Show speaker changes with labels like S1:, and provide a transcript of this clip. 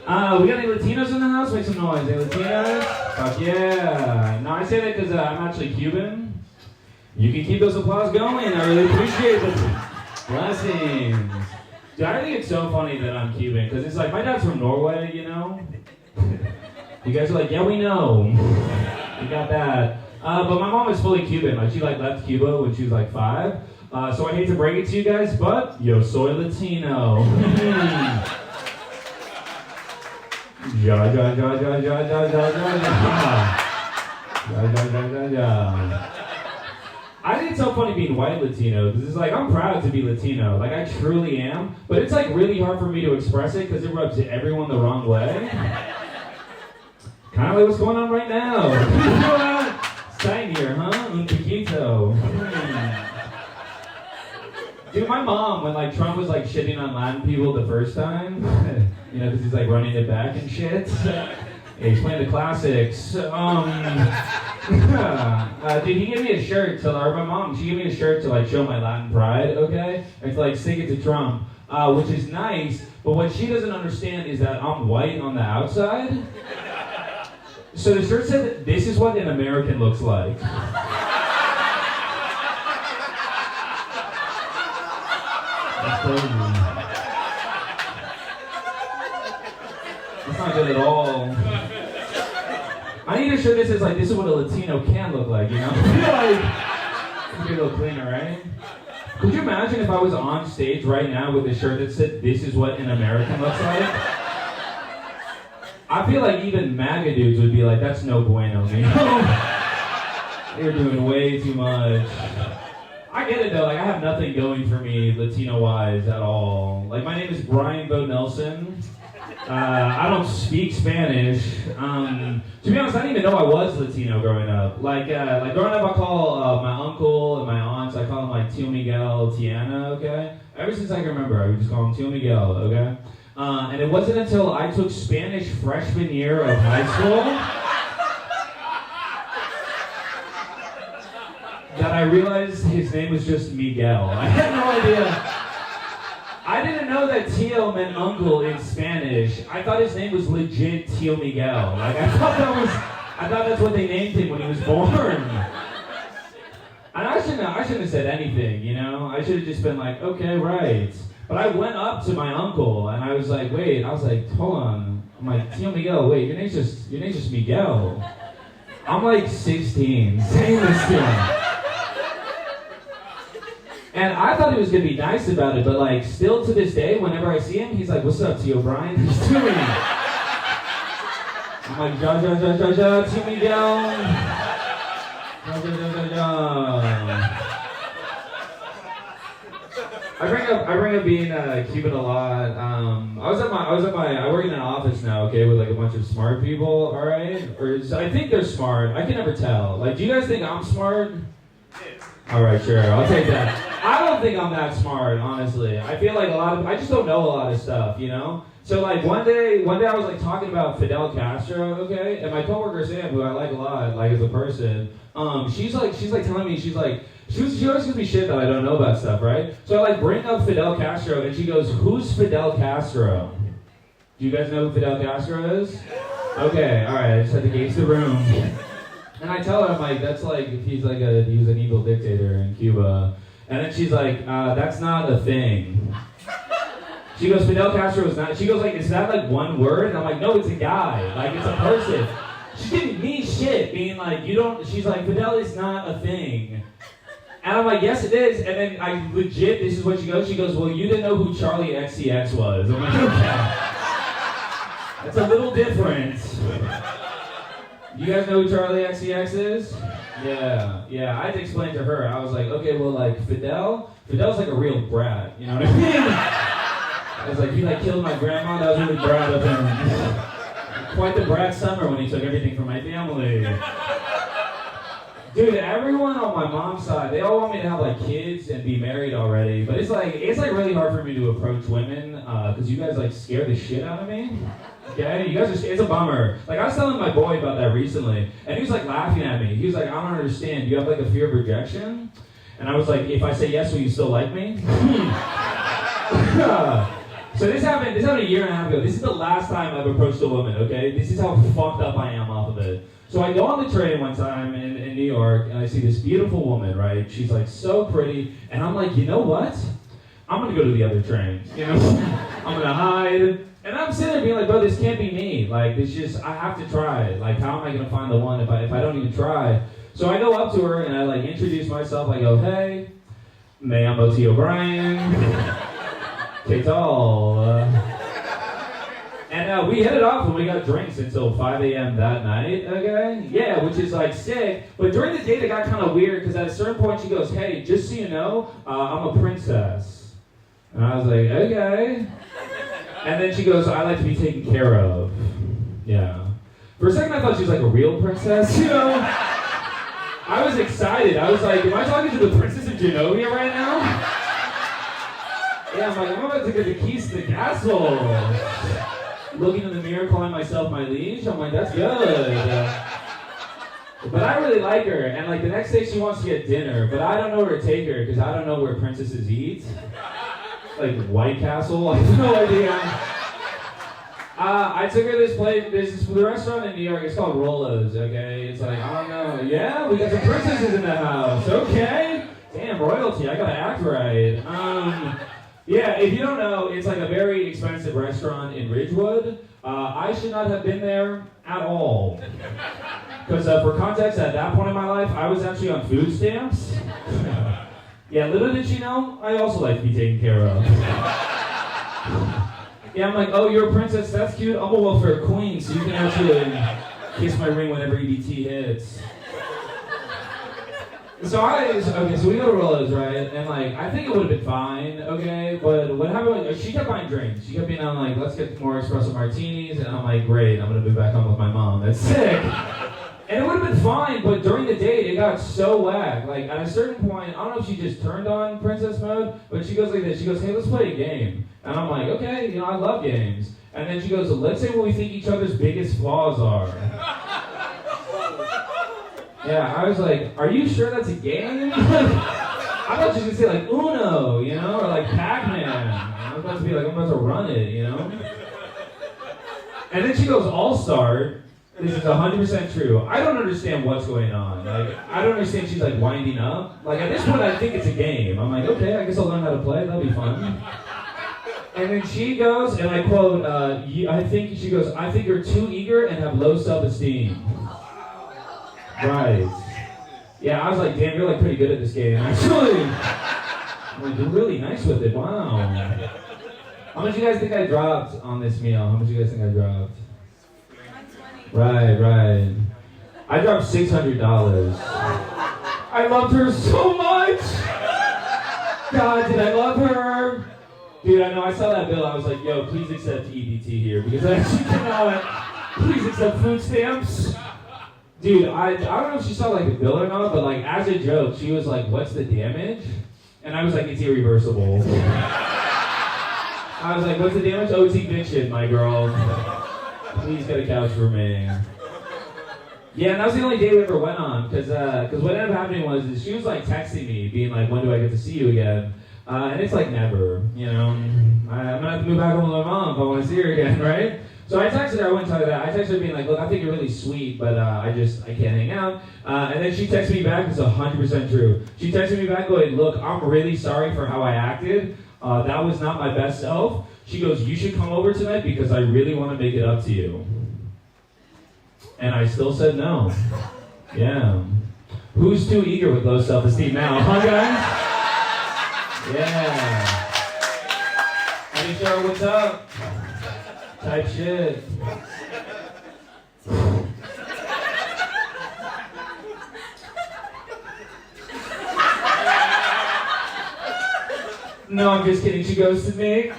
S1: We got any Latinos in the house? Make some noise. Any Latinos? Fuck yeah. No, I say that because I'm actually Cuban. You can keep those applause going. I really appreciate it. Blessings. Dude, I think it's so funny that I'm Cuban because it's like my dad's from Norway, you know? You guys are like, yeah, we know. You got that. But my mom is fully Cuban. Like, she left Cuba when she was like 5. So I hate to break it to you guys, but yo soy Latino. Ja, ja, ja, ja, ja, ja, ja, ja, ja. I think it's so funny being white Latino, because it's like, I'm proud to be Latino, like I truly am, but it's like really hard for me to express it, because it rubs everyone the wrong way. Kind of like what's going on right now. Sign here, huh? Un poquito. Dude, my mom, when like Trump was like shitting on Latin people the first time, you know, because he's like running it back and shit. He's playing the classics. Dude, he gave me a shirt to, or my mom, she gave me a shirt to like show my Latin pride, okay? And to like stick it to Trump, which is nice, but what she doesn't understand is that I'm white on the outside. So the shirt said, "This is what an American looks like." That's crazy. That's not good at all. I need a shirt that says like, "This is what a Latino can look like," you know? Like, it's a little cleaner, right? Could you imagine if I was on stage right now with a shirt that said, "This is what an American looks like"? I feel like even MAGA dudes would be like, "That's no bueno, you know? You're doing way too much." I get it though, like I have nothing going for me Latino-wise at all. Like my name is Bryan Vogt-Nilsen. I don't speak Spanish. To be honest, I didn't even know I was Latino growing up. Like growing up, I call my uncle and my aunts, I call them like Tio Miguel, Tiana, okay? Ever since I can remember, I would just call them Tio Miguel, okay? And it wasn't until I took Spanish freshman year of high school that I realized his name was just Miguel. I had no idea. I didn't know that Tio meant uncle in Spanish. I thought his name was legit Tio Miguel. Like I thought that's what they named him when he was born. And I shouldn't have said anything, you know? I should have just been like, okay, right. But I went up to my uncle and I was like, wait, hold on. I'm like, Tio Miguel, wait, your name's just Miguel. I'm like 16 saying this to him. And I thought he was gonna be nice about it, but like still to this day, whenever I see him, he's like, "What's up, Tio Bryan?" He's doing it. I'm like, ja, ja, ja, ja, ja, Tio Miguel. Ja, ja, ja, ja, ja. I bring up being Cuban a lot. I work in an office now, okay, with like a bunch of smart people, all right? I think they're smart. I can never tell. Like, do you guys think I'm smart? All right, sure, I'll take that. I don't think I'm that smart, honestly. I feel like I just don't know a lot of stuff, you know? So like one day I was like talking about Fidel Castro, okay? And my coworker Sam, who I like a lot, like as a person, she's like telling me, she always gives me shit that I don't know about stuff, right? So I like bring up Fidel Castro and she goes, "Who's Fidel Castro?" Do you guys know who Fidel Castro is? Okay, all right, I just had to gauge the room. And I tell her, I'm like, that's like, he was an evil dictator in Cuba. And then she's like, that's not a thing. She goes, Fidel Castro is not, she goes like, is that like one word? And I'm like, no, it's a guy, like it's a person. She didn't mean shit, being like, she's like, Fidel is not a thing. And I'm like, yes it is. And then I legit, this is what she goes, well, you didn't know who Charlie XCX was. I'm like, okay. That's a little different. You guys know who Charlie XCX is? Yeah. I had to explain to her. I was like, okay, well, like, Fidel's like a real brat, you know what I mean? I was like, he like killed my grandma, that was really brat of him. Quite the brat summer when he took everything from my family. Dude, everyone on my mom's side, they all want me to have like kids and be married already, but it's like really hard for me to approach women, because you guys like scare the shit out of me. Okay, you guys it's a bummer. Like I was telling my boy about that recently, and he was like laughing at me. He was like, I don't understand. Do you have like a fear of rejection? And I was like, if I say yes, will you still like me? So this happened a year and a half ago. This is the last time I've approached a woman, okay? This is how fucked up I am off of it. So I go on the train one time in New York, and I see this beautiful woman, right? She's like so pretty, and I'm like, you know what? I'm gonna go to the other train, you know? I'm gonna hide. And I'm sitting there being like, bro, this can't be me. Like, it's just, I have to try. Like, how am I gonna find the one if I don't even try? So I go up to her, and I like introduce myself. I go, hey, I'm O.T. O'Brien. Que tal? And we hit it off and we got drinks until 5 a.m. that night, okay? Yeah, which is like sick. But during the date, it got kind of weird because at a certain point she goes, hey, just so you know, I'm a princess. And I was like, okay. And then she goes, I like to be taken care of. Yeah. For a second, I thought she was like a real princess, you know? I was excited. I was like, am I talking to the Princess of Genovia right now? Yeah, I'm like, I'm about to get the keys to the castle. Looking in the mirror, calling myself my liege. I'm like, that's good. But I really like her, and like the next day she wants to get dinner, but I don't know where to take her because I don't know where princesses eat. Like White Castle, I have no idea. I took her to this place, the restaurant in New York, it's called Rolo's, okay? It's like, I don't know, yeah, we got some princesses in the house, okay? Damn, royalty, I gotta act right. Yeah, if you don't know, it's like a very expensive restaurant in Ridgewood. I should not have been there at all. Because for context, at that point in my life, I was actually on food stamps. Yeah, little did she know, I also like to be taken care of. Yeah, I'm like, oh, you're a princess, that's cute. I'm a welfare queen, so you can actually kiss my ring whenever EBT hits. So we go to Rolo's, right? And like, I think it would have been fine, okay? But what happened was, she kept buying drinks. She kept being on like, let's get more espresso martinis. And I'm like, great, I'm gonna move back home with my mom. That's sick. And it would have been fine, but during the date, it got so whack. Like, at a certain point, I don't know if she just turned on princess mode, but she goes like this. She goes, hey, let's play a game. And I'm like, okay, you know, I love games. And then she goes, let's say what we think each other's biggest flaws are. Yeah, I was like, are you sure that's a game? I thought she was gonna say like Uno, you know, or like Pac-Man. I was about to be like, I'm about to run it, you know? And then she goes, All-Star. This is 100% true. I don't understand what's going on. Like, I don't understand she's like winding up. Like, at this point, I think it's a game. I'm like, okay, I guess I'll learn how to play. That'll be fun. And then she goes, and I quote, I think you're too eager and have low self-esteem. Right. Yeah, I was like, damn, you're like pretty good at this game, actually. I'm like, you're really nice with it, wow. How much do you guys think I dropped on this meal? How much do you guys think I dropped? 120. Right. I dropped $600. I loved her so much! God, did I love her? Dude, I know, I saw that bill, I was like, yo, please accept EBT here, because I actually cannot. Please accept food stamps. Dude, I don't know if she saw like the bill or not, but like as a joke, she was like, what's the damage? And I was like, it's irreversible. I was like, what's the damage? Oh, it's eviction, my girl. Please get a couch for me. Yeah, and that was the only date we ever went on, because what ended up happening was she was like texting me, being like, when do I get to see you again? And it's like never, you know. I'm gonna have to move back home with my mom if I want to see her again, right? So I texted her, I wouldn't tell her that. I texted her being like, look, I think you're really sweet, but I can't hang out. And then she texted me back, it's 100% true. She texted me back going, look, I'm really sorry for how I acted. That was not my best self. She goes, you should come over tonight because I really want to make it up to you. And I still said no. Yeah. Who's too eager with low self-esteem now, huh guys? Yeah. Hey, Cheryl, what's up? Type shit. No, I'm just kidding. She ghosted me.